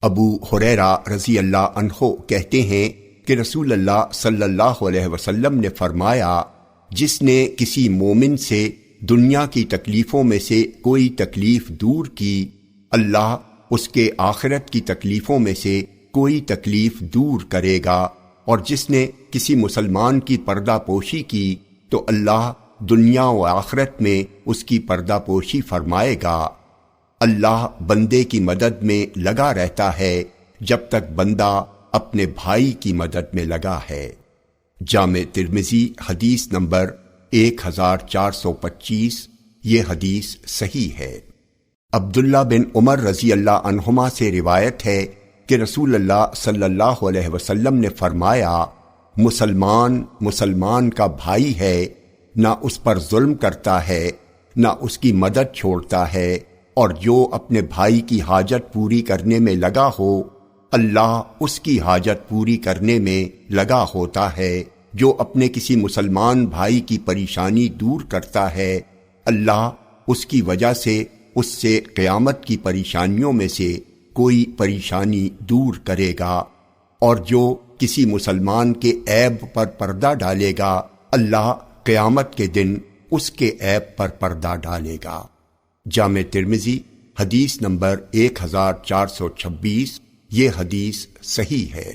ابو ہریرہ رضی اللہ عنہ کہتے ہیں کہ رسول اللہ صلی اللہ علیہ وسلم نے فرمایا، جس نے کسی مومن سے دنیا کی تکلیفوں میں سے کوئی تکلیف دور کی، اللہ اس کے آخرت کی تکلیفوں میں سے کوئی تکلیف دور کرے گا، اور جس نے کسی مسلمان کی پردہ پوشی کی تو اللہ دنیا و آخرت میں اس کی پردہ پوشی فرمائے گا۔ اللہ بندے کی مدد میں لگا رہتا ہے جب تک بندہ اپنے بھائی کی مدد میں لگا ہے۔ جامع ترمذی حدیث نمبر 1425، یہ حدیث صحیح ہے۔ عبداللہ بن عمر رضی اللہ عنہما سے روایت ہے کہ رسول اللہ صلی اللہ علیہ وسلم نے فرمایا، مسلمان کا بھائی ہے، نہ اس پر ظلم کرتا ہے، نہ اس کی مدد چھوڑتا ہے، اور جو اپنے بھائی کی حاجت پوری کرنے میں لگا ہو، اللہ اس کی حاجت پوری کرنے میں لگا ہوتا ہے۔ جو اپنے کسی مسلمان بھائی کی پریشانی دور کرتا ہے، اللہ اس کی وجہ سے اس سے قیامت کی پریشانیوں میں سے کوئی پریشانی دور کرے گا، اور جو کسی مسلمان کے عیب پر پردہ ڈالے گا، اللہ قیامت کے دن اس کے عیب پر پردہ ڈالے گا۔ جامع ترمذی حدیث نمبر 1426، یہ حدیث صحیح ہے۔